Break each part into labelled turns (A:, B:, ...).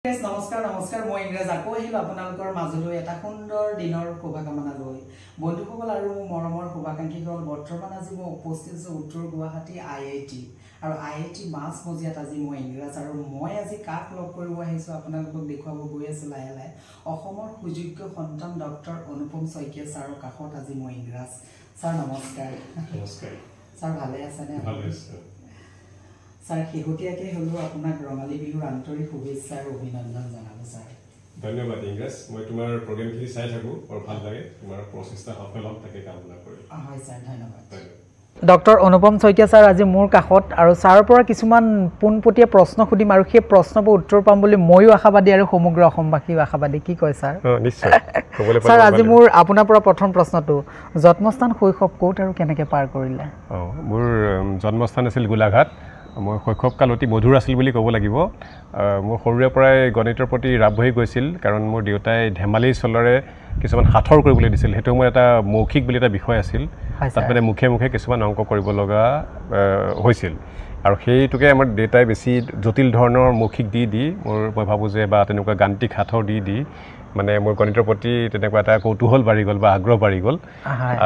A: নমস্কাৰ নমস্কাৰ মই ইংৰাজ আকৌ আহিলো আপোনালোকৰ মাজলৈ এটা সুন্দৰ দিনৰ শুভকামনা লৈ বন্ধুসকল আৰু মৰমৰ শুভাকাংক্ষীসকল বৰ্তমান আজি মই উপস্থিত আছো উত্তৰ গুৱাহাটী আইআইটি আৰু আইআইটি মাছমজিয়াত আজি মই ইংৰাজ আৰু মই আজি কাক লগ কৰিব আহিছো আপোনালোকক দেখুৱাব গৈ আছো লাহে লাহে অসমৰ সুযোগ্য সন্তান ডক্টৰ অনুপম শইকীয়া ছাৰৰ কাষত আজি মই ইংৰাজ ছাৰ নমস্কাৰ
B: নমস্কাৰ
A: ছাৰ ভালে আছেনে
B: ভালে আছে
A: ছাৰ শেহতীয়াকৈ হলো আপোনাক ৰঙালী বিহুৰ আন্তৰিক শুভেচ্ছা আৰু অভিনন্দন জনালো ছাৰ
B: ধন্যবাদ ইংৰাজ মই তোমাৰ প্ৰগ্ৰামখিনি চাই থাকো আৰু ভাল লাগে তোমাৰ প্ৰচেষ্টা সফল হওক তাকে কামনা কৰিম
A: হয় ছাৰ ধন্যবাদ
C: ডক্টৰ অনুপম শইকীয়া ছাৰ আজি মোৰ কাষত আৰু ছাৰৰ পৰা কিছুমান পোনপটীয়া প্ৰশ্ন সুধিম আৰু সেই প্ৰশ্নবোৰ উত্তৰ পাম বুলি ময়ো আশাবাদী আৰু সমগ্ৰ অসমবাসীও আশাবাদী কি কয় ছাৰ
B: নিশ্চয়
C: ছাৰ আজি মোৰ আপোনাৰ পৰা প্ৰথম প্ৰশ্নটো জন্মস্থান শৈশৱ ক'ত আৰু কেনেকৈ পাৰ কৰিলে
B: মোৰ জন্মস্থান আছিল গোলাঘাট মই শৈশৱকাল অতি মধুৰ আছিল বুলি ক'ব লাগিব মোৰ সৰুৰে পৰাই গণিতৰ প্ৰতি ৰাপ হৈ গৈছিল কাৰণ মোৰ দেউতাই ধেমালি চলৰে কিছুমান সাঁথৰ কৰিবলৈ দিছিল সেইটো মোৰ এটা মৌখিক বুলি এটা বিষয় আছিল তাত মানে মুখে মুখে কিছুমান অংক কৰিব লগা হৈছিল আৰু সেইটোকে আমাৰ দেউতাই বেছি জটিল ধৰণৰ মৌখিক দি মই ভাবোঁ যে বা তেনেকুৱা গাণিতিক সাঁথৰ দি মানে মোৰ গণিতৰ প্ৰতি তেনেকুৱা এটা কৌতূহল বাঢ়ি গ'ল বা আগ্ৰহ বাঢ়ি গ'ল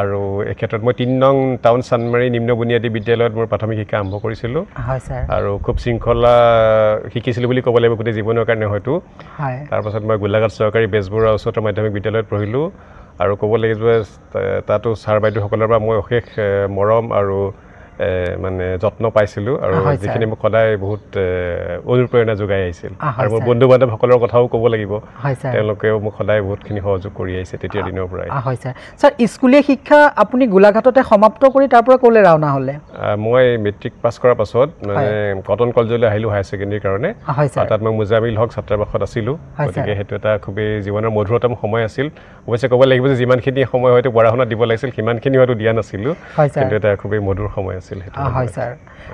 B: আৰু এই ক্ষেত্ৰত মই ৩ নং টাউন চানমাৰী নিম্ন বুনিয়াদী বিদ্যালয়ত মোৰ প্ৰাথমিক শিক্ষা আৰম্ভ কৰিছিলোঁ আৰু খুব শৃংখলা শিকিছিলোঁ বুলি ক'ব লাগিব গোটেই জীৱনৰ কাৰণে হয়তো তাৰপাছত মই গোলাঘাট চৰকাৰী বেজবৰুৱা উচ্চতৰ মাধ্যমিক বিদ্যালয়ত পঢ়িলোঁ আৰু ক'ব লাগিব যে তাতো ছাৰ বাইদেউসকলৰ পৰা মই অশেষ মৰম আৰু মানে যত্ন পাইছিলোঁ আৰু যিখিনি মোক সদায় বহুত অনুপ্ৰেৰণা যোগাই আহিছিল আৰু মোৰ বন্ধু বান্ধৱসকলৰ কথাও ক'ব লাগিব তেওঁলোকেও মোক সদায় বহুতখিনি সহযোগ কৰি আহিছে তেতিয়া দিনৰ পৰাই
C: হয় ছাৰ ছাৰ স্কুলীয়া শিক্ষা আপুনি গোলাঘাটতে সমাপ্ত কৰি তাৰ পৰা ক'লৈ ৰাওনা হ'লে
B: মই মেট্ৰিক পাছ কৰাৰ পাছত মানে কটন কলেজলৈ আহিলোঁ হায়াৰ ছেকেণ্ডেৰীৰ কাৰণে তাত মই মুজামিল হক ছাত্ৰাবাসত আছিলোঁ গতিকে সেইটো এটা খুবেই জীৱনৰ মধুৰতম সময় আছিল অৱশ্যে ক'ব লাগিব যে যিমানখিনি সময় হয়তো পঢ়া শুনা দিব লাগিছিল সিমানখিনি হয়তো দিয়া নাছিলোঁ কিন্তু এটা খুবেই মধুৰ সময় আছিল
C: হয় ছাৰ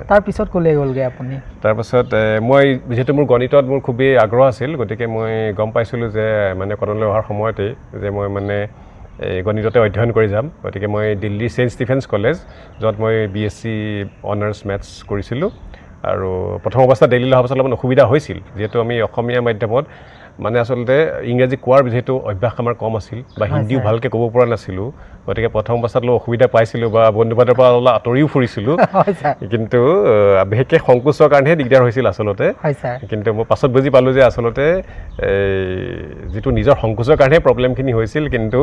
C: তাৰপিছত ক'লৈ গ'লগৈ আপুনি
B: তাৰপাছত মই যিহেতু মোৰ গণিতত মোৰ খুবেই আগ্ৰহ আছিল গতিকে মই গম পাইছিলোঁ যে মানে কটনলৈ অহাৰ সময়তে যে মই মানে গণিততে অধ্যয়ন কৰি যাম গতিকে মই দিল্লী ছেইণ্ট ষ্টিফেন্স কলেজ য'ত মই BSc অনাৰ্ছ মেথছ কৰিছিলোঁ আৰু প্ৰথম অৱস্থাত দিল্লীলৈ অহাৰ পাছত অলপমান অসুবিধা হৈছিল যিহেতু আমি অসমীয়া মাধ্যমত মানে আচলতে ইংৰাজী কোৱাৰ যিহেতু অভ্যাস আমাৰ কম আছিল বা হিন্দীও ভালকৈ ক'ব পৰা নাছিলোঁ গতিকে প্ৰথম অৱস্থাত অলপ অসুবিধা পাইছিলোঁ বা বন্ধু বান্ধৱৰ পৰা অলপ আঁতৰিও ফুৰিছিলোঁ কিন্তু বিশেষকৈ সংকোচৰ কাৰণেহে দিগদাৰ হৈছিল আচলতে কিন্তু মই পাছত বুজি পালোঁ যে আচলতে যিটো নিজৰ সংকোচৰ কাৰণেহে প্ৰব্লেমখিনি হৈছিল কিন্তু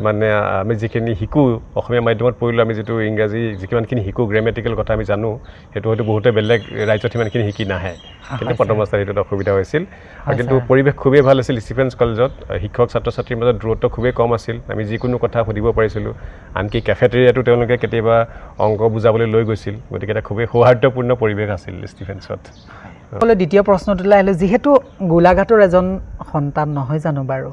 B: মানে আমি যিখিনি শিকোঁ অসমীয়া মাধ্যমত পঢ়িলোঁ আমি যিটো ইংৰাজী যিমানখিনি শিকোঁ গ্ৰামেটিকেল কথা আমি জানো সেইটো হয়তো বহুতে বেলেগ ৰাজ্যত সিমানখিনি শিকি নাহে কিন্তু প্ৰথম অৱস্থাত সেইটোত অসুবিধা হৈছিল কিন্তু পৰিৱেশ খুবেই ভাল আছিল ষ্টিফেন্স কলেজত শিক্ষক ছাত্ৰ ছাত্ৰীৰ মাজত দূৰত্ব খুবেই কম আছিল আমি যিকোনো কথা সুধিব পাৰিছিলোঁ আনকি কেফেটেৰিয়াটো তেওঁলোকে কেতিয়াবা অংক বুজাবলৈ লৈ গৈছিল গতিকে এটা খুবেই সৌহাৰ্দ্যপূৰ্ণ পৰিৱেশ আছিল ষ্টিফেন্সত
C: দ্বিতীয় প্ৰশ্নটোলৈ আহিলোঁ যিহেতু গোলাঘাটৰ এজন সন্তান নহয় জানো বাৰু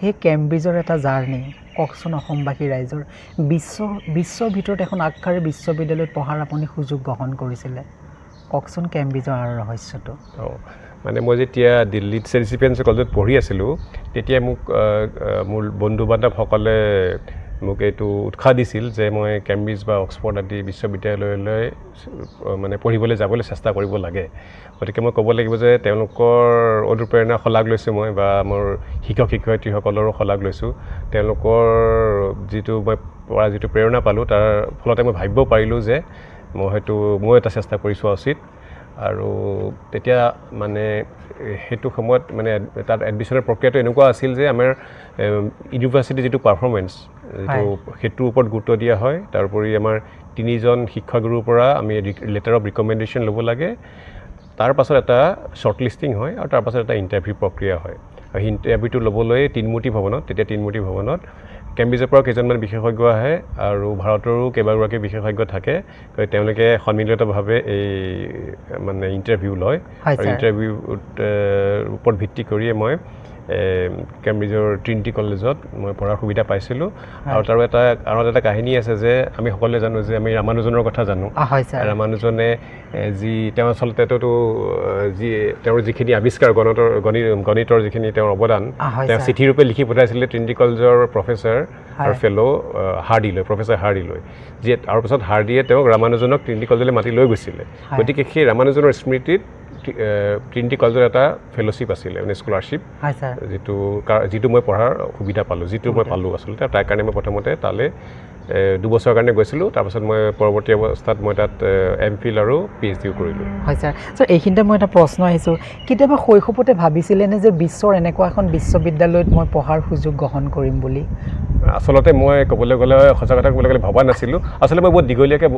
C: সেই কেম্ব্ৰিজৰ এটা জাৰ্ণি কওকচোন অসমবাসী ৰাইজৰ বিশ্বৰ ভিতৰত এখন আগশাৰীৰ বিশ্ববিদ্যালয়ত পঢ়াৰ আপুনি সুযোগ গ্ৰহণ কৰিছিলে কওকচোন কেম্ব্ৰিজৰ আৰু ৰহস্যটো
B: মানে মই যেতিয়া দিল্লীত ছেইণ্ট ষ্টিফেন্স কলেজত পঢ়ি আছিলোঁ তেতিয়া মোক মোৰ বন্ধু বান্ধৱসকলে মোক এইটো উৎসাহ দিছিল যে মই কেম্ব্ৰিজ বা অক্সফৰ্ড আদি বিশ্ববিদ্যালয়লৈ মানে পঢ়িবলৈ যাবলৈ চেষ্টা কৰিব লাগে গতিকে মই ক'ব লাগিব যে তেওঁলোকৰ অনুপ্ৰেৰণা শলাগ লৈছোঁ মই বা মোৰ শিক্ষক শিক্ষয়িত্ৰীসকলৰো শলাগ লৈছোঁ তেওঁলোকৰ যিটো প্ৰেৰণা পালোঁ তাৰ ফলতে মই ভাবিব পাৰিলোঁ যে মই হয়তো ময়ো এটা চেষ্টা কৰি চোৱা উচিত আৰু তেতিয়া মানে সেইটো সময়ত মানে তাত এডমিশ্যনৰ প্ৰক্ৰিয়াটো এনেকুৱা আছিল যে আমাৰ ইউনিভাৰ্চিটিৰ যিটো পাৰফৰ্মেঞ্চ সেইটোৰ ওপৰত গুৰুত্ব দিয়া হয় তাৰোপৰি আমাৰ 3জন শিক্ষাগুৰুৰ পৰা আমি লেটাৰ অফ ৰিকমেণ্ডেশ্যন ল'ব লাগে তাৰ পাছত এটা শ্বৰ্ট লিষ্টিং হয় আৰু তাৰ পাছত এটা ইণ্টাৰভিউ প্ৰক্ৰিয়া হয় আৰু ইণ্টাৰভিউটো ল'বলৈ তিনমূৰ্তি ভৱনত কেম্ব্ৰিজৰ পৰা কেইজনমান বিশেষজ্ঞ আহে আৰু ভাৰতৰো কেইবাগৰাকী বিশেষজ্ঞ থাকে তেওঁলোকে সন্মিলিতভাৱে এই মানে ইণ্টাৰভিউ লয় আৰু ইণ্টাৰভিউৰ ওপৰত ভিত্তি কৰিয়ে মই কেম্ব্ৰিজৰ ট্ৰিনিটি কলেজত মই পঢ়াৰ সুবিধা পাইছিলোঁ আৰু তাৰ এটা কাহিনী আছে যে আমি সকলোৱে জানো যে আমি ৰামানুজনৰ কথা জানো ৰামানুজনে তেওঁ আচলতেতো তেওঁৰ যিখিনি আৱিষ্কাৰ গণিতৰ যিখিনি তেওঁৰ অৱদান তেওঁ চিঠিৰূপে লিখি পঠাইছিলে ট্ৰিনিটি কলেজৰ প্ৰফেচাৰ আৰু ফেল' প্ৰফেচাৰ হাৰ্ডিলৈ যিয়ে তাৰ পাছত হাৰ্ডিয়ে তেওঁক ৰামানুজনক ট্ৰিনিটি কলেজলৈ মাতি লৈ গৈছিলে গতিকে সেই ৰামানুজনৰ স্মৃতিত ট্ৰিনিটি কলেজৰ এটা ফেলোশ্বিপ আছিলে মানে স্কলাৰশ্বিপ যিটো মই পঢ়াৰ সুবিধা পালোঁ যিটো মই পালোঁ আচলতে তাৰ কাৰণে মই প্ৰথমতে তালৈ 2 বছৰৰ কাৰণে গৈছিলোঁ তাৰপাছত মই পৰৱৰ্তী অৱস্থাত মই তাত MPhil আৰু PhD কৰিলোঁ
C: হয় ছাৰ এইখিনিতে মই এটা প্ৰশ্ন আহিছোঁ কেতিয়াবা শৈশৱতে ভাবিছিলেনে যে বিশ্বৰ এনেকুৱা এখন বিশ্ববিদ্যালয়ত মই পঢ়াৰ সুযোগ গ্ৰহণ কৰিম বুলি
B: আচলতে মই ক'বলৈ গ'লে সঁচা কথা ক'বলৈ গ'লে ভবা নাছিলোঁ আচলতে মই বহুত দীঘলীয়াকৈ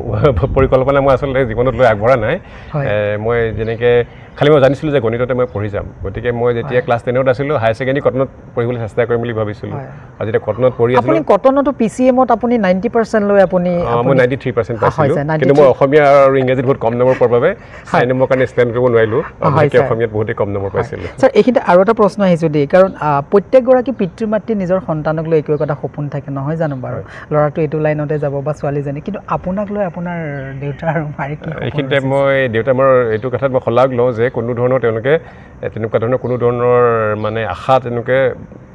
B: পৰিকল্পনা মই আচলতে জীৱনত লৈ আগবঢ়া নাই মই যেনেকৈ খালি মই জানিছিলোঁ যে গণিততে মই পঢ়ি যাম গতিকে মই যেতিয়া ক্লাছ 10ত আছিলোঁ হায়াৰ ছেকেণ্ডেৰী কটনত পঢ়িবলৈ চেষ্টা কৰিম বুলি ভাবিছিলোঁ আৰু যেতিয়া কটনত পঢ়ি আছিলোঁ
C: আপুনি কটনতো PCMত আপুনি 90% লৈ আপুনি
B: মই 93% পাইছিলোঁ কিন্তু মই অসমীয়া আৰু ইংৰাজীত বহুত কম নম্বৰ পোৱাৰ বাবে 6 নম্বৰ কাৰণে ষ্টেণ্ড কৰিব নোৱাৰিলোঁ অসমীয়াত বহুতেই কম নম্বৰ পাইছিলোঁ
C: ছাৰ এইখিনিতে আৰু এটা প্ৰশ্ন আহিছোঁ দেই কাৰণ প্ৰত্যেকগৰাকী পিতৃ মাতৃ নিজৰ সন্তানক লৈ একো এটা সপোন থাকে নহয় জানো বাৰু ল'ৰাটো এইটো লাইনতে যাব বা ছোৱালীজনী কিন্তু আপোনাক লৈ আপোনাৰ দেউতা আৰু মাৰে কি
B: এইখিনিতে মই দেউতা মোৰ এইটো কথাত মই শলাগ লওঁ যে কোনো ধৰণৰ তেওঁলোকে তেনেকুৱা ধৰণৰ কোনো ধৰণৰ মানে আশা তেওঁলোকে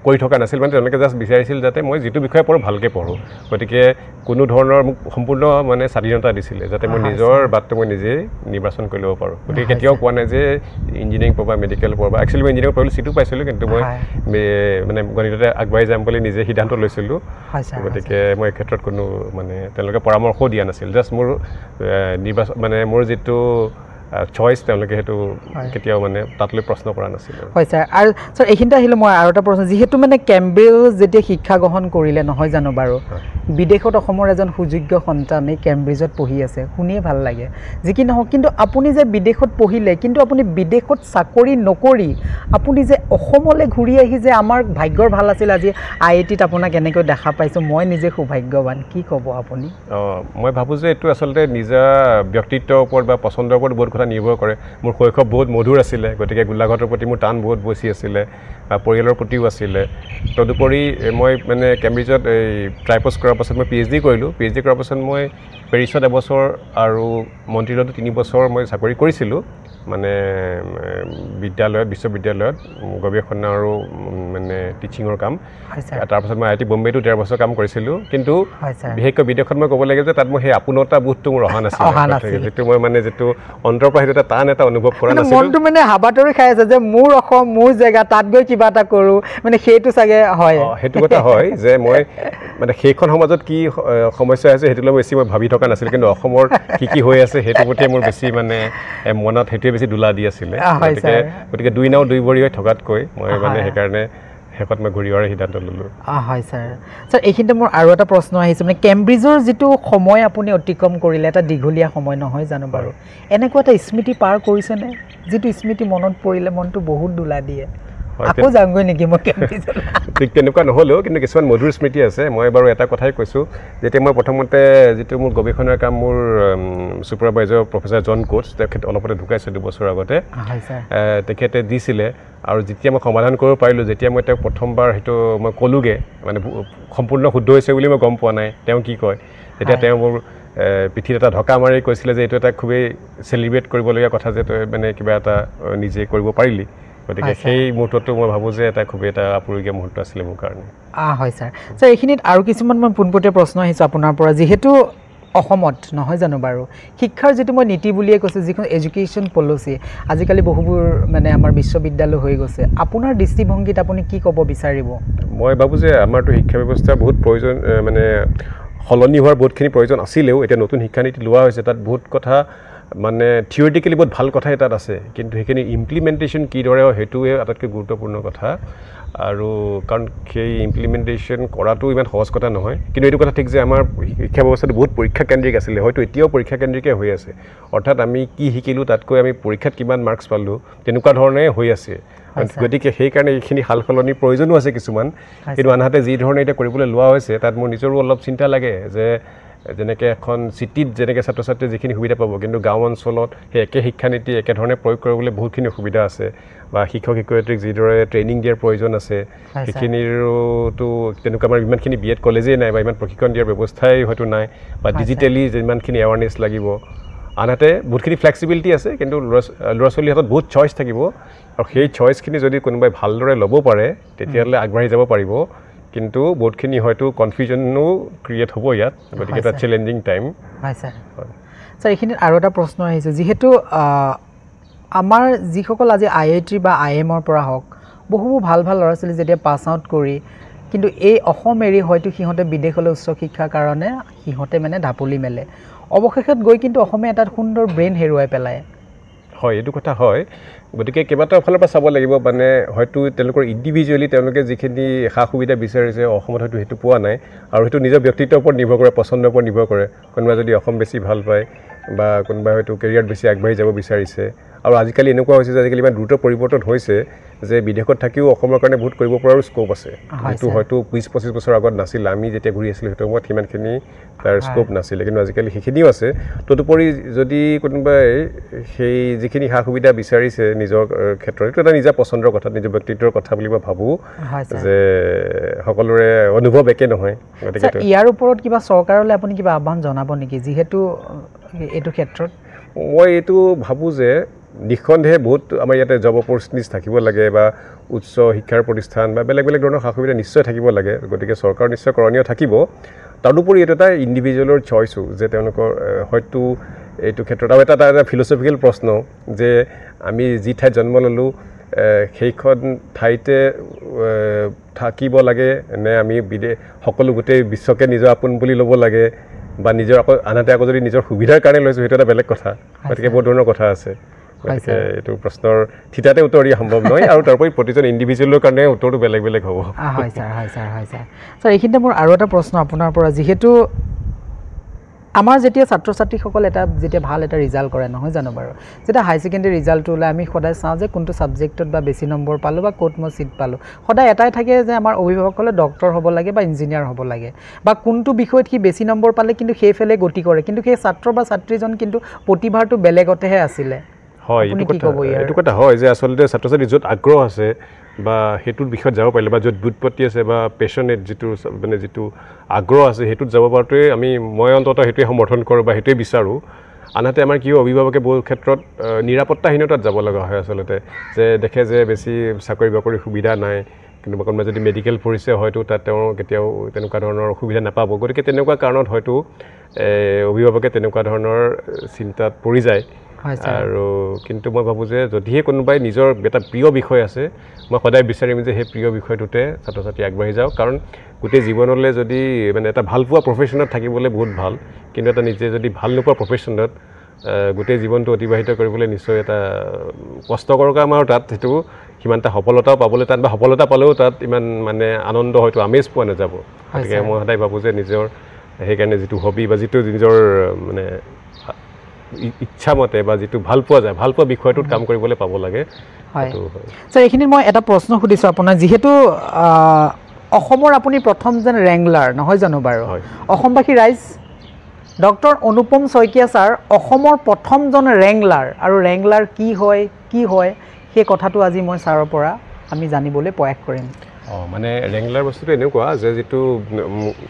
B: কৰি থকা নাছিল মানে তেওঁলোকে জাষ্ট বিচাৰিছিল যাতে মই যিটো বিষয়ে পঢ়োঁ ভালকৈ পঢ়োঁ গতিকে কোনো ধৰণৰ মোক সম্পূৰ্ণ মানে স্বাধীনতা দিছিলে যাতে মই নিজৰ বাটটো মই নিজেই নিৰ্বাচন কৰি ল'ব পাৰোঁ গতিকে কেতিয়াও কোৱা নাই যে ইঞ্জিনিয়াৰিং পঢ়া মেডিকেল পঢ়া একচুৱেলি মই ইঞ্জিনিয়াৰিং পঢ়িলোঁ চিটো পাইছিলোঁ কিন্তু মই মানে গণিততে আগবাঢ়ি যাম বুলি নিজে সিদ্ধান্ত লৈছিলোঁ গতিকে মই এই ক্ষেত্ৰত কোনো মানে তেওঁলোকে পৰামৰ্শও দিয়া নাছিল জাষ্ট মোৰ নিৰ্বাচন মানে মোৰ যিটো চইচ তেওঁলোকে সেইটো কেতিয়াও মানে তাতলৈ প্ৰশ্ন কৰা নাছিল
C: হয় ছাৰ আৰু ছাৰ এইখিনিতে আহিলে মই আৰু এটা প্ৰশ্ন যিহেতু মানে কেম্ব্ৰিজ যেতিয়া শিক্ষা গ্ৰহণ কৰিলে নহয় জানো বাৰু বিদেশত অসমৰ এজন সুযোগ্য সন্তানে কেম্ব্ৰিজত পঢ়ি আছে শুনিয়ে ভাল লাগে যি কি নহওক কিন্তু আপুনি যে বিদেশত পঢ়িলে কিন্তু আপুনি বিদেশত চাকৰি নকৰি আপুনি যে অসমলৈ ঘূৰি আহি যে আমাৰ ভাগ্যৰ ভাল আছিল আজি IITত আপোনাক এনেকৈ দেখা পাইছোঁ মই নিজে সৌভাগ্যৱান কি ক'ব আপুনি
B: মই ভাবোঁ যে এইটো আচলতে নিজা ব্যক্তিত্বৰ ওপৰত বা পচন্দৰ ওপৰত বহুত কথা নিৰ্ভৰ কৰে মোৰ শৈশৱ বহুত মধুৰ আছিলে গতিকে গোলাঘাটৰ প্ৰতি মোৰ টান বহুত বেছি আছিলে পৰিয়ালৰ প্ৰতিও আছিলে তদুপৰি মই মানে কেম্ব্ৰিজত এই ট্ৰাইপছ কৰাৰ পাছত মই PhD কৰিলোঁ PhD কৰাৰ পাছত মই পেৰিছত এবছৰ আৰু মন্ট্ৰিলতো 3 বছৰ মই চাকৰি কৰিছিলোঁ মানে বিশ্ববিদ্যালয়ত গৱেষণা আৰু মানে টিচিঙৰ কাম তাৰপাছত মই IIT বম্বেটো 1.5 বছৰ কাম কৰিছিলোঁ কিন্তু বিশেষকৈ বিদেশত মই ক'ব লাগে যে তাত মই সেই আপোনতা বোধটো মোৰ অহা নাছিল যিটো মই মানে যিটো অন্তৰৰ পৰা সেইটো টান এটা অনুভৱ কৰা নাছিলোঁ
C: মনটো মানে হাবাতৰি খাই আছে যে মোৰ অসম মোৰ জেগা তাত গৈ কিবা এটা কৰোঁ মানে সেইটো চাগে হয়
B: সেইটো কথা হয় যে মই মানে সেইখন সমাজত কি সমস্যা আছে সেইটো লৈ বেছি মই ভাবি থকা নাছিলোঁ কিন্তু অসমৰ কি হৈ আছে সেইটোৰ প্ৰতি মোৰ বেছি মানে মনত সেইটোৱে বেছি দোলা দি আছিলে গতিকে 2 নাও 2 ভৰি হৈ থকাতকৈ মই মানে সেইকাৰণে শেষত মই ঘূৰি অহাৰ সিদ্ধান্ত ল'লোঁ
C: হয় ছাৰ এইখিনিতে মোৰ আৰু এটা প্ৰশ্ন আহিছে মানে কেম্ব্ৰিজৰ যিটো সময় আপুনি অতিক্ৰম কৰিলে এটা দীঘলীয়া সময় নহয় জানো বাৰু এনেকুৱা এটা স্মৃতি পাৰ কৰিছেনে যিটো স্মৃতি মনত পৰিলে মনটো বহুত দোলা দিয়ে আকৌ যাওঁগৈ নেকি মই কেম্ব্ৰিজত
B: ঠিক তেনেকুৱা নহ'লেও কিন্তু কিছুমান মধুৰ স্মৃতি আছে মই বাৰু এটা কথাই কৈছোঁ যেতিয়া মই প্ৰথমতে যিটো মোৰ গৱেষণাৰ কাম মোৰ ছুপাৰভাইজাৰ প্ৰফেচাৰ জন কোচ তেখেত অলপতে ঢুকাইছে 2 বছৰ আগতে তেখেতে দিছিলে আৰু যেতিয়া মই সমাধান কৰিব পাৰিলোঁ যেতিয়া মই তেওঁক প্ৰথমবাৰ সেইটো মই ক'লোগৈ মানে সম্পূৰ্ণ শুদ্ধ হৈছে বুলি মই গম পোৱা নাই তেওঁ কি কয় তেতিয়া তেওঁ মোৰ পিঠিত এটা ঢকা মাৰি কৈছিলে যে এইটো এটা খুবেই চেলিব্ৰেট কৰিবলগীয়া কথা যে তই মানে কিবা এটা নিজে কৰিব পাৰিলি গতিকে সেই মুহূৰ্তটো মই ভাবোঁ যে এটা খুবেই এটা আপুৰুগীয়া মুহূৰ্ত আছিলে মোৰ কাৰণে
C: হয় ছাৰ এইখিনিত আৰু কিছুমান মই পোনপটীয়া প্ৰশ্ন আহিছোঁ আপোনাৰ পৰা যিহেতু অসমত নহয় জানো বাৰু শিক্ষাৰ যিটো মই নীতি বুলিয়ে কৈছোঁ যিখন এডুকেশ্যন পলিচি আজিকালি বহুবোৰ মানে আমাৰ বিশ্ববিদ্যালয় হৈ গৈছে আপোনাৰ দৃষ্টিভংগীত আপুনি কি ক'ব বিচাৰিব
B: মই ভাবোঁ যে আমাৰতো শিক্ষা ব্যৱস্থা বহুত প্ৰয়োজন মানে সলনি হোৱাৰ বহুতখিনি প্ৰয়োজন আছিলেও এতিয়া নতুন শিক্ষানীতি লোৱা হৈছে তাত বহুত কথা মানে থিয়ৰিটিকেলি বহুত ভাল কথাই তাত আছে কিন্তু সেইখিনি ইমপ্লিমেণ্টেশ্যন কিদৰে হয় সেইটোৱে আটাইতকৈ গুৰুত্বপূৰ্ণ কথা আৰু কাৰণ সেই ইমপ্লিমেণ্টেশ্যন কৰাটো ইমান সহজ কথা নহয় কিন্তু এইটো কথা ঠিক যে আমাৰ শিক্ষা ব্যৱস্থাটো বহুত পৰীক্ষা কেন্দ্ৰিক আছিলে হয়তো এতিয়াও পৰীক্ষা কেন্দ্ৰিকে হৈ আছে অৰ্থাৎ আমি কি শিকিলোঁ তাতকৈ আমি পৰীক্ষাত কিমান মাৰ্কছ পালোঁ তেনেকুৱা ধৰণে হৈ আছে গতিকে সেইকাৰণে এইখিনি সাল সলনিৰ প্ৰয়োজনো আছে কিছুমান কিন্তু আনহাতে যি ধৰণে এতিয়া কৰিবলৈ লোৱা হৈছে তাত মোৰ নিজৰো অলপ চিন্তা লাগে যে যেনেকৈ এখন চিটিত যেনেকৈ ছাত্ৰ ছাত্ৰীয়ে যিখিনি সুবিধা পাব কিন্তু গাঁও অঞ্চলত সেই একে শিক্ষানীতি একেধৰণে প্ৰয়োগ কৰিবলৈ বহুতখিনি অসুবিধা আছে বা শিক্ষক শিক্ষয়িত্ৰীক যিদৰে ট্ৰেইনিং দিয়াৰ প্ৰয়োজন আছে সেইখিনিৰোতো তেনেকুৱা আমাৰ ইমানখিনি BEd কলেজেই নাই বা ইমান প্ৰশিক্ষণ দিয়াৰ ব্যৱস্থাই হয়তো নাই বা ডিজিটেলি যিমানখিনি এৱাৰনেছ লাগিব আনহাতে বহুতখিনি ফ্লেক্সিবিলিটি আছে কিন্তু ল'ৰা ছোৱালীৰ হাতত বহুত চইচ থাকিব আৰু সেই চইচখিনি যদি কোনোবাই ভালদৰে ল'ব পাৰে তেতিয়াহ'লে আগবাঢ়ি যাব পাৰিব কিন্তু বহুতখিনি হয়তো কনফিউজনো ক্ৰিয়েট হ'ব ইয়াত গতিকে এটা চেলেঞ্জিং টাইম
C: হয় ছাৰ এইখিনিত আৰু এটা প্ৰশ্ন আহিছে যিহেতু আমাৰ যিসকল আজি IIT বা IIMৰ পৰা হওক বহু ভাল ভাল ল'ৰা ছোৱালী যেতিয়া পাছ আউট কৰি কিন্তু এই অসম এৰি হয়তো সিহঁতে বিদেশলৈ উচ্চ শিক্ষাৰ কাৰণে সিহঁতে মানে ঢাপলি মেলে অৱশেষত গৈ কিন্তু অসমে এটা সুন্দৰ ব্ৰেইন হেৰুৱাই পেলায়
B: হয় এইটো কথা হয় গতিকে কেইবাটাও ফালৰ পৰা চাব লাগিব মানে হয়তো তেওঁলোকৰ ইণ্ডিভিজুৱেলি তেওঁলোকে যিখিনি সা সুবিধা বিচাৰিছে অসমত হয়তো সেইটো পোৱা নাই আৰু সেইটো নিজৰ ব্যক্তিত্বৰ ওপৰত নিৰ্ভৰ কৰে পচন্দৰ ওপৰত নিৰ্ভৰ কৰে কোনোবা যদি অসম বেছি ভাল পায় বা কোনোবাই হয়তো কেৰিয়াৰত বেছি আগবাঢ়ি যাব বিচাৰিছে আৰু আজিকালি এনেকুৱা হৈছে যে আজিকালি ইমান দ্ৰুত পৰিৱৰ্তন হৈছে যে বিদেশত থাকিও অসমৰ কাৰণে বহুত কৰিব পৰাৰো স্কোপ আছে সেইটো হয়তো 20-25 বছৰ আগত নাছিল আমি যেতিয়া ঘূৰি আছিলোঁ সেইটো সময়ত সিমানখিনি তাৰ স্কোপ নাছিলে কিন্তু আজিকালি সেইখিনিও আছে তদুপৰি যদি কোনোবাই সেই যিখিনি সা সুবিধা বিচাৰিছে নিজৰ ক্ষেত্ৰত এইটো এটা নিজা পচন্দৰ কথা নিজৰ ব্যক্তিত্বৰ কথা বুলি মই ভাবোঁ যে সকলোৰে অনুভৱ একে নহয় গতিকে
C: ইয়াৰ ওপৰত কিবা চৰকাৰলৈ আপুনি কিবা আহ্বান জনাব নেকি যিহেতু এইটো ক্ষেত্ৰত
B: মই এইটো ভাবোঁ যে নিঃসন্দেহে বহুত আমাৰ ইয়াতে জব অপৰচুনিটিজ থাকিব লাগে বা উচ্চ শিক্ষাৰ প্ৰতিষ্ঠান বা বেলেগ বেলেগ ধৰণৰ সা সুবিধা নিশ্চয় থাকিব লাগে গতিকে চৰকাৰ নিশ্চয় কৰণীয় থাকিব তাৰোপৰি এইটো এটা ইণ্ডিভিজুৱেলৰ চইচো যে তেওঁলোকৰ হয়তো এইটো ক্ষেত্ৰত আৰু এটা ফিলচফিকেল প্ৰশ্ন যে আমি যি ঠাইত জন্ম ল'লোঁ সেইখন ঠাইতে থাকিব লাগে নে আমি সকলো গোটেই বিশ্বকে নিজৰ আপোন বুলি ল'ব লাগে বা নিজৰ আকৌ আনহাতে আকৌ যদি নিজৰ সুবিধাৰ কাৰণে লৈছোঁ সেইটো এটা বেলেগ কথা গতিকে বহুত ধৰণৰ কথা আছে গতিকে এইটো প্ৰশ্নৰ থিতাতে উত্তৰ দিয়া সম্ভৱ নহয় আৰু তাৰোপৰি প্ৰতিজন ইণ্ডিভিজুৱেলৰ কাৰণে উত্তৰটো বেলেগ বেলেগ হ'ব
C: হয় ছাৰ এইখিনিতে মোৰ আৰু এটা প্ৰশ্ন আপোনাৰ পৰা যিহেতু আমাৰ যেতিয়া ছাত্ৰ ছাত্ৰীসকল যেতিয়া ভাল এটা ৰিজাল্ট কৰে নহয় জানো বাৰু যেতিয়া হাই ছেকেণ্ডেৰী ৰিজাল্টটো ওলাই আমি সদায় চাওঁ যে কোনটো ছাবজেক্টত বা বেছি নম্বৰ পালোঁ বা ক'ত মই ছিট পালোঁ সদায় এটাই থাকে যে আমাৰ অভিভাৱকসকলে ডক্টৰ হ'ব লাগে বা ইঞ্জিনিয়াৰ হ'ব লাগে বা কোনটো বিষয়ত সি বেছি নম্বৰ পালে কিন্তু সেইফালে গতি কৰে কিন্তু সেই ছাত্ৰ বা ছাত্ৰীজন কিন্তু প্ৰতিভাটো বেলেগতেহে আছিলে
B: হয় এইটো কথা হয় যে আচলতে ছাত্ৰ ছাত্ৰী য'ত আগ্ৰহ আছে বা সেইটোৰ বিষয়ত যাব পাৰিলে বা য'ত বুটপত্তি আছে বা পেশ্যনেট যিটো আগ্ৰহ আছে সেইটোত যাব পৰাটোৱে মই অন্ততঃ সেইটোৱে সমৰ্থন কৰোঁ বা সেইটোৱে বিচাৰোঁ আনহাতে আমাৰ কি অভিভাৱকে বহু ক্ষেত্ৰত নিৰাপত্তাহীনতাত যাব লগা হয় আচলতে যে দেখে যে বেছি চাকৰি বাকৰিৰ সুবিধা নাই কিন্তু কোনোবাই যদি মেডিকেল পঢ়িছে হয়তো তাত তেওঁ কেতিয়াও তেনেকুৱা ধৰণৰ অসুবিধা নাপাব গতিকে তেনেকুৱা কাৰণত হয়তো অভিভাৱকে তেনেকুৱা ধৰণৰ চিন্তাত পৰি যায় আৰু কিন্তু মই ভাবোঁ যে যদিহে কোনোবাই নিজৰ এটা প্ৰিয় বিষয় আছে মই সদায় বিচাৰিম যে সেই প্ৰিয় বিষয়টোতে ছাত্ৰ ছাত্ৰী আগবাঢ়ি যাওক কাৰণ গোটেই জীৱনলৈ যদি মানে এটা ভাল পোৱা প্ৰফেশ্যনত থাকিবলৈ বহুত ভাল কিন্তু এটা নিজে যদি ভাল নোপোৱা প্ৰফেশ্যনত গোটেই জীৱনটো অতিবাহিত কৰিবলৈ নিশ্চয় এটা কষ্টকৰ কাম আৰু তাত সেইটো সিমান এটা সফলতাও পাবলৈ তাত বা সফলতা পালেও তাত ইমান মানে আনন্দ হয়তো আমেজ পোৱা নাযাব গতিকে মই সদায় ভাবোঁ যে নিজৰ সেইকাৰণে যিটো হবি বা যিটো নিজৰ মানে ইচ্ছামতে বা যিটো ভাল পোৱা যায় ভাল পোৱা বিষয়টোত কাম কৰিবলৈ পাব লাগে
C: ছাৰ এইখিনিত মই এটা প্ৰশ্ন সুধিছোঁ আপোনাৰ যিহেতু অসমৰ আপুনি প্ৰথম যেন ৰেংলাৰ নহয় জানো বাৰু অসমবাসী ৰাইজ ডক্টৰ অনুপম শইকীয়া ছাৰ অসমৰ প্ৰথমজন ৰেংলাৰ আৰু ৰেংলাৰ কি হয় সেই কথাটো আজি মই ছাৰৰ পৰা আমি জানিবলৈ প্ৰয়াস কৰিম
B: মানে ৰেংলাৰ বস্তুটো এনেকুৱা যে যিটো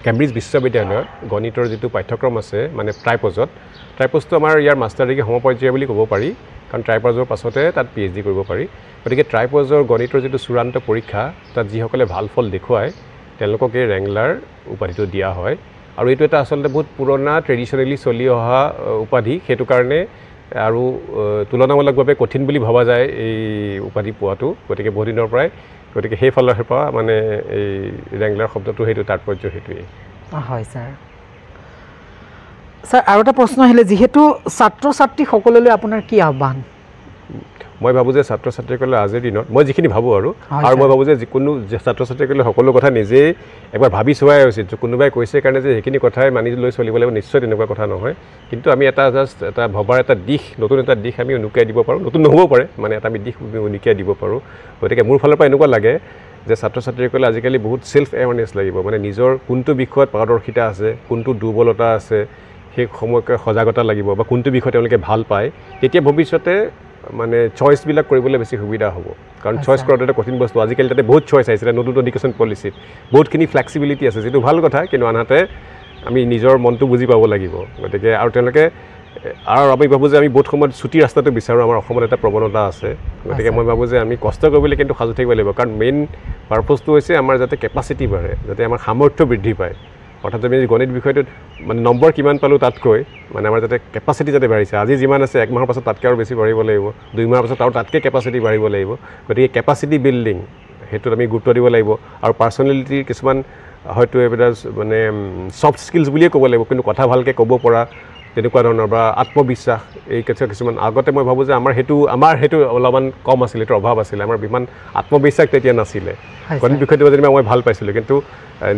B: কেম্ব্ৰিজ বিশ্ববিদ্যালয়ত গণিতৰ যিটো পাঠ্যক্ৰম আছে মানে ট্ৰাইপজটো আমাৰ ইয়াৰ মাষ্টাৰ ডিগ্ৰী সমপৰ্যায় বুলি ক'ব পাৰি কাৰণ ট্ৰাইপজৰ পাছতে তাত PhD কৰিব পাৰি গতিকে ট্ৰাইপজৰ গণিতৰ যিটো চূড়ান্ত পৰীক্ষা তাত যিসকলে ভাল ফল দেখুৱায় তেওঁলোকক এই ৰেংলাৰ উপাধিটো দিয়া হয় আৰু এইটো এটা আচলতে বহুত পুৰণা ট্ৰেডিশ্যনেলি চলি অহা উপাধি সেইটো কাৰণে আৰু তুলনামূলকভাৱে কঠিন বুলি ভবা যায় এই উপাধি পোৱাটো গতিকে বহু দিনৰ পৰাই গতিকে সেই ফালৰ পৰা মানে এই ৰেংলাৰ শব্দটো সেইটো তাৎপৰ্য সেইটোৱেই
C: হয় ছাৰ আৰু এটা প্ৰশ্ন আহিলে যিহেতু ছাত্ৰ ছাত্ৰীসকললৈ আপোনাৰ কি আহ্বান
B: মই ভাবোঁ যে ছাত্ৰ ছাত্ৰীসকলে আজিৰ দিনত মই যিখিনি ভাবোঁ আৰু মই ভাবোঁ যে যিকোনো ছাত্ৰ ছাত্ৰীসকলে সকলো কথা নিজেই একবাৰ ভাবি চোৱাই উচিত কোনোবাই কৈছে কাৰণে যে সেইখিনি কথাই মানি লৈ চলিব লাগিব নিশ্চয় তেনেকুৱা কথা নহয় কিন্তু আমি এটা ভবাৰ এটা দিশ নতুন এটা দিশ আমি উনুকিয়াই দিব পাৰোঁ নতুন নহ'বও পাৰে মানে এটা আমি দিশ উনুকিয়াই দিব পাৰোঁ গতিকে মোৰ ফালৰ পৰা এনেকুৱা লাগে যে ছাত্ৰ ছাত্ৰীসকলে আজিকালি বহুত ছেল্ফ এৱাৰনেছ লাগিব মানে নিজৰ কোনটো বিষয়ত পাৰদৰ্শিতা আছে কোনটো দুৰ্বলতা আছে সেই সময়কে সজাগতা লাগিব বা কোনটো বিষয় তেওঁলোকে ভাল পায় তেতিয়া ভৱিষ্যতে মানে চইচবিলাক কৰিবলৈ বেছি সুবিধা হ'ব কাৰণ চইচ কৰাটো এটা কঠিন বস্তু আজিকালি তাতে বহুত চইচ আহিছে নতুন এডুকেশ্যন পলিচিত বহুতখিনি ফ্লেক্সিবিলিটি আছে যিটো ভাল কথা কিন্তু আনহাতে আমি নিজৰ মনটো বুজি পাব লাগিব গতিকে আৰু তেওঁলোকে আৰু আমি ভাবোঁ যে আমি বহুত সময়ত ছুটি ৰাস্তাটো বিচাৰোঁ আমাৰ অসমত এটা প্ৰৱণতা আছে গতিকে মই ভাবোঁ যে আমি কষ্ট কৰিবলৈ কিন্তু সাজু থাকিব লাগিব কাৰণ মেইন পাৰ্পজটো হৈছে আমাৰ যাতে কেপাচিটি বাঢ়ে যাতে আমাৰ সামৰ্থ্য বৃদ্ধি পায় অৰ্থাৎ আমি গণিত বিষয়টোত মানে নম্বৰ কিমান পালোঁ তাতকৈ মানে আমাৰ যাতে কেপাচিটি যাতে বাঢ়িছে আজি যিমান আছে 1 মাহৰ পাছত তাতকৈ আৰু বেছি বাঢ়িব লাগিব 2 মাহৰ পাছত আৰু তাতকৈ কেপাচিটি বাঢ়িব লাগিব গতিকে কেপাচিটি বিল্ডিং সেইটোত আমি গুৰুত্ব দিব লাগিব আৰু পাৰ্চনেলিটিৰ কিছুমান হয়তো এইবিলাক মানে ছফ্ট স্কিলছ বুলিয়ে ক'ব লাগিব কিন্তু কথা ভালকৈ ক'ব পৰা তেনেকুৱা ধৰণৰ বা আত্মবিশ্বাস এই কিছুমান আগতে মই ভাবোঁ যে আমাৰ সেইটো অলপমান কম আছিলে এইটো অভাৱ আছিলে আমাৰ ইমান আত্মবিশ্বাস তেতিয়া নাছিলে গণিত বিষয়টো যেনিবা মই ভাল পাইছিলোঁ কিন্তু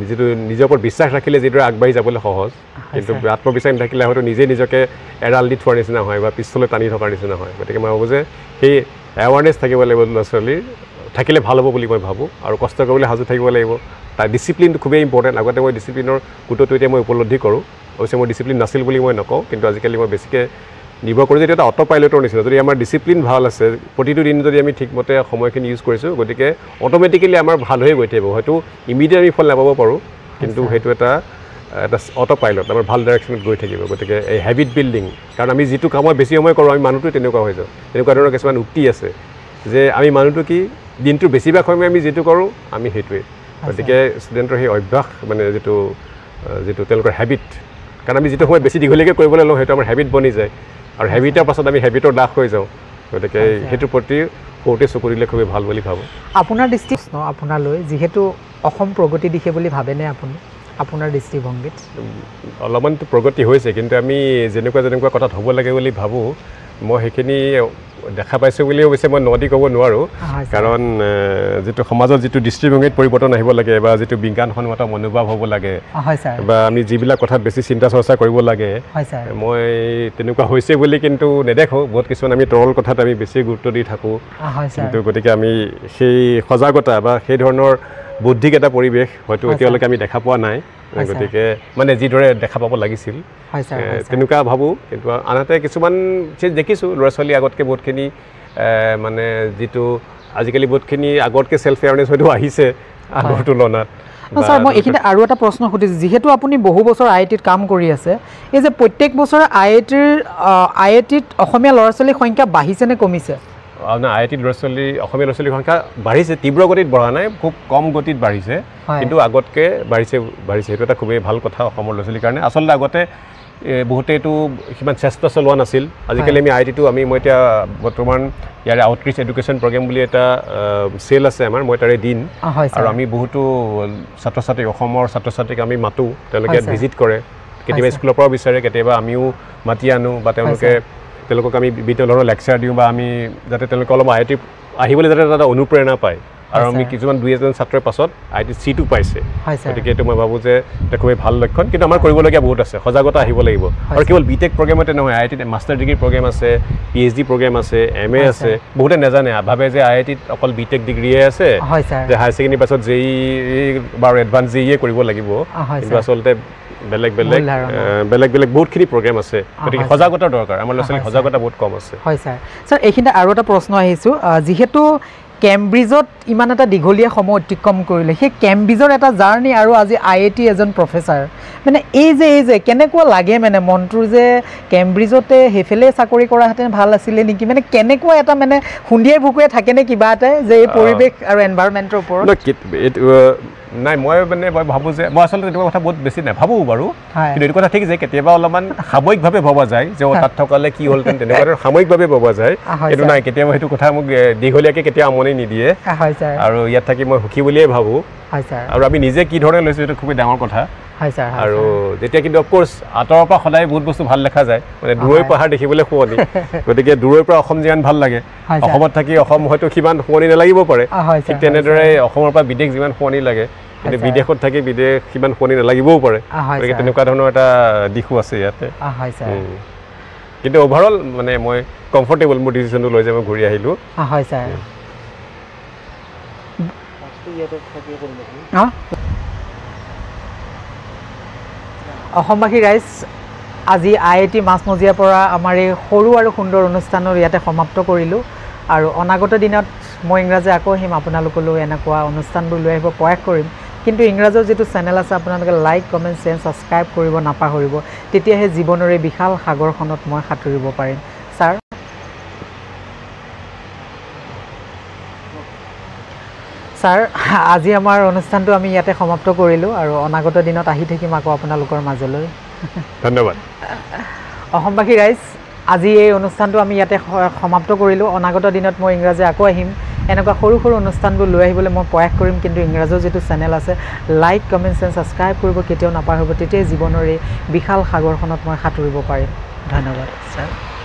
B: যিটো নিজৰ ওপৰত বিশ্বাস ৰাখিলে যিদৰে আগবাঢ়ি যাবলৈ সহজ কিন্তু আত্মবিশ্বাস নাথাকিলে হয়তো নিজকে এৰাল দি থোৱাৰ নিচিনা হয় বা পিছলৈ টানি থকাৰ নিচিনা হয় গতিকে মই ভাবোঁ যে সেই এৱাৰনেছ থাকিব লাগিব ল'ৰা ছোৱালীৰ থাকিলে ভাল হ'ব বুলি মই ভাবোঁ আৰু কষ্ট কৰিবলৈ সাজু থাকিব লাগিব তাৰ ডিচিপ্লিনটো খুবেই ইম্পৰ্টেণ্ট আগতে মই ডিচিপ্লিনৰ গুৰুত্বটো এতিয়া মই উপলব্ধি কৰোঁ অৱশ্যে মোৰ ডিচিপ্লিন নাছিল বুলি মই নকওঁ কিন্তু আজিকালি মই বেছিকৈ নিৰ্ভৰ কৰোঁ যে এইটো এটা অট' পাইলটৰ নিচিনা যদি আমাৰ ডিচিপ্লিন ভাল আছে প্ৰতিটো দিন যদি আমি ঠিকমতে সময়খিনি ইউজ কৰিছোঁ গতিকে অট'মেটিকেলি আমাৰ ভাল হৈ গৈ থাকিব হয়তো ইমিডিয়েট আমি ফল নাপাব পাৰোঁ কিন্তু সেইটো এটা অট' পাইলট আমাৰ ভাল ডাইৰেকশ্যনত গৈ থাকিব গতিকে এই হেবিট বিল্ডিং কাৰণ আমি যিটো কামত বেছি সময় কৰোঁ আমি মানুহটো তেনেকুৱা হৈ যাওঁ তেনেকুৱা ধৰণৰ কিছুমান উক্তি আছে যে আমি মানুহটো কি দিনটোৰ বেছিভাগ সময় আমি যিটো কৰোঁ আমি সেইটোৱে গতিকে ষ্টুডেণ্টৰ সেই অভ্যাস মানে যিটো তেওঁলোকৰ হেবিট কাৰণ আমি যিটো সময় বেছি দীঘলীয়াকৈ কৰিবলৈ লওঁ সেইটো আমাৰ হেবিট বনি যায় আৰু হেবিটৰ পাছত আমি হেবিটৰ দাস হৈ যাওঁ গতিকে সেইটোৰ প্ৰতি সৰুতে চকু দিলে খুবেই ভাল বুলি ভাবোঁ
C: আপোনাৰ দৃষ্টিকোণ আপোনালৈ যিহেতু অসম প্ৰগতি দিশে বুলি ভাবেনে আপুনি আপোনাৰ দৃষ্টিভংগীত
B: অলপমানতো প্ৰগতি হৈছে কিন্তু আমি যেনেকুৱা কথাত হ'ব লাগে বুলি ভাবোঁ মই সেইখিনি দেখা পাইছোঁ বুলি অৱশ্যে মই নদি ক'ব নোৱাৰোঁ কাৰণ যিটো সমাজত যিটো দৃষ্টিভংগীত পৰিৱৰ্তন আহিব লাগে বা যিটো বিজ্ঞানসন্মত মনোভাৱ হ'ব লাগে বা আমি যিবিলাক কথাত বেছি চিন্তা চৰ্চা কৰিব লাগে মই তেনেকুৱা হৈছে বুলি কিন্তু নেদেখোঁ বহুত কিছুমান আমি তৰল কথাত আমি বেছি গুৰুত্ব দি থাকোঁ কিন্তু গতিকে আমি সেই সজাগতা বা সেই ধৰণৰ বৌদ্ধিক এটা পৰিৱেশ হয়তো এতিয়ালৈকে আমি দেখা পোৱা নাই গতিকে মানে যিদৰে দেখা পাব লাগিছিল তেনেকুৱা ভাবোঁ কিন্তু আনহাতে কিছুমান দেখিছোঁ ল'ৰা ছোৱালী আগতকৈ বহুতখিনি মানে যিটো আজিকালি বহুতখিনি আগতকৈ ছেল্ফ এৱাৰনেছ হয়তো আহিছে আগৰ তুলনাত
C: ছাৰ মই এইখিনিতে আৰু এটা প্ৰশ্ন সুধিছোঁ যিহেতু আপুনি বহু বছৰ IITত কাম কৰি আছে এই যে প্ৰত্যেক বছৰে IITত অসমীয়া ল'ৰা ছোৱালীৰ সংখ্যা বাঢ়িছে নে কমিছে
B: আপোনাৰ IITত অসমীয়া ল'ৰা ছোৱালীৰ সংখ্যা বাঢ়িছে তীব্ৰ গতিত বঢ়া নাই খুব কম গতিত বাঢ়িছে কিন্তু আগতকৈ বাঢ়িছে সেইটো এটা খুবেই ভাল কথা অসমৰ ল'ৰা ছোৱালীৰ কাৰণে আচলতে আগতে বহুতে এইটো সিমান চেষ্টা চলোৱা নাছিল আজিকালি আমি মই এতিয়া বৰ্তমান ইয়াৰে আউটৰিচ এডুকেশ্যন প্ৰগ্ৰেম বুলি এটা চেল আছে আমাৰ মই তাৰে দিন আৰু আমি বহুতো অসমৰ ছাত্ৰ ছাত্ৰীক আমি মাতোঁ তেওঁলোকে ইয়াত ভিজিট কৰে কেতিয়াবা স্কুলৰ পৰাও বিচাৰে কেতিয়াবা আমিও মাতি আনো বা তেওঁলোকক আমি বিভিন্ন ধৰণৰ লেকচাৰ দিওঁ বা আমি যাতে তেওঁলোকে অলপ IIT আহিবলৈ যাতে এটা অনুপ্ৰেৰণা পায় আৰু আমি কিছুমান 2-এজন ছাত্ৰৰ পাছত IIT চিটো পাইছে গতিকে এইটো মই ভাবোঁ যে এটা খুবেই ভাল লক্ষণ কিন্তু আমাৰ কৰিবলগীয়া বহুত আছে সজাগতা আহিব লাগিব আৰু কেৱল BTech প্ৰগ্ৰেমতে নহয় IITত মাষ্টাৰ ডিগ্ৰী প্ৰগ্ৰেম আছে PhD প্ৰগ্ৰেম আছে MA আছে বহুতে নাজানে ভাবে যে IITত অকল BTech ডিগ্ৰীয়ে আছে যে হায়াৰ ছেকেণ্ডেৰী পাছত JEE বা এডভান্স JEE কৰিব লাগিব কিন্তু আচলতে বেলেগ বহুতখিনি প্ৰগ্ৰেম আছে গতিকে সজাগতাৰ দৰকাৰ আমাৰ ল'ৰা ছোৱালীৰ সজাগতা বহুত কম আছে
C: হয় ছাৰ এইখিনিতে আৰু এটা প্ৰশ্ন আহিছোঁ যিহেতু কেম্ব্ৰিজত ইমান এটা দীঘলীয়া সময় অতিক্ৰম কৰিলে সেই কেম্ব্ৰিজৰ এটা জাৰ্ণি আৰু আজি IIT এজন প্ৰফেচাৰ মানে এই যে কেনেকুৱা লাগে মানে মনটোৰ যে কেম্ব্ৰিজতে সেইফালে চাকৰি কৰাহেঁতেন ভাল আছিলে নেকি মানে কেনেকুৱা এটা মানে সুন্দিয়াই ভুকুৱে থাকেনে কিবা এটা যে এই পৰিৱেশ আৰু এনভাইৰনমেণ্টৰ ওপৰত
B: নাই মই ভাবোঁ যে মই আচলতে তেনেকুৱা কথা বহুত বেছি নাভাবোঁ বাৰু কিন্তু এইটো কথা ঠিক যে কেতিয়াবা অলপমান সাময়িকভাৱে ভবা যায় যে তাত থকালে কি হ'লহেঁতেন তেনেকুৱা সাময়িকভাৱে ভবা যায় কিন্তু নাই কেতিয়াবা সেইটো কথা মোক দীঘলীয়াকৈ কেতিয়াও আমনি নিদিয়ে আৰু ইয়াত থাকি মই সুখী বুলিয়েই ভাবোঁ আৰু আমি নিজে কি ধৰণে লৈছোঁ সেইটো খুবেই ডাঙৰ কথা আৰু যেতিয়া কিন্তু অফক'ৰ্ছ আঁতৰৰ পৰা সদায় বহুত বস্তু ভাল দেখা যায় মানে দূৰৈৰ পাহাৰ দেখিবলৈ শুৱনি গতিকে দূৰৈৰ পৰা অসম যিমান ভাল লাগে অসমত থাকি অসম হয়তো সিমান শুৱনি নালাগিব পাৰে ঠিক তেনেদৰে অসমৰ পৰা বিদেশ যিমান শুৱনি লাগে কিন্তু বিদেশত থাকি বিদেশ সিমান শুৱনি নালাগিবও পাৰে গতিকে তেনেকুৱা ধৰণৰ এটা দিশো আছে ইয়াতে কিন্তু অভাৰঅল মানে মই কমফৰ্টেবল মোৰ ডিচিশ্যনটো লৈ যে মই ঘূৰি আহিলোঁ
C: হয় ছাৰ অসমবাসী ৰাইজ আজি IIT মাছমজিয়াৰ পৰা আমাৰ এই সৰু আৰু সুন্দৰ অনুষ্ঠানৰ ইয়াতে সমাপ্ত কৰিলোঁ আৰু অনাগত দিনত মই ইংৰাজী আকৌ আহিম আপোনালোকলৈ এনেকুৱা অনুষ্ঠানবোৰ লৈ আহিব প্ৰয়াস কৰিম কিন্তু ইংৰাজৰ যিটো চেনেল আছে আপোনালোকে লাইক কমেণ্ট শ্বেয়াৰ ছাবস্ক্ৰাইব কৰিব নাপাহৰিব তেতিয়াহে জীৱনৰ এই বিশাল সাগৰখনত মই সাঁতুৰিব পাৰিম ছাৰ ছাৰ আজি আমাৰ অনুষ্ঠানটো আমি ইয়াতে সমাপ্ত কৰিলোঁ আৰু অনাগত দিনত আহি থাকিম আকৌ আপোনালোকৰ মাজলৈ
B: ধন্যবাদ
C: অসমবাসী ৰাইজ আজি এই অনুষ্ঠানটো আমি ইয়াতে সমাপ্ত কৰিলোঁ অনাগত দিনত মই ইংৰাজী আকৌ আহিম এনেকুৱা সৰু সৰু অনুষ্ঠানবোৰ লৈ আহিবলৈ মই প্ৰয়াস কৰিম কিন্তু ইংৰাজীৰ যিটো চেনেল আছে লাইক কমেণ্টছ এণ্ড ছাবস্ক্ৰাইব কৰিব কেতিয়াও নাপাহৰিব তেতিয়াই জীৱনৰ এই বিশাল সাগৰখনত মই সাঁতুৰিব পাৰিম ধন্যবাদ ছাৰ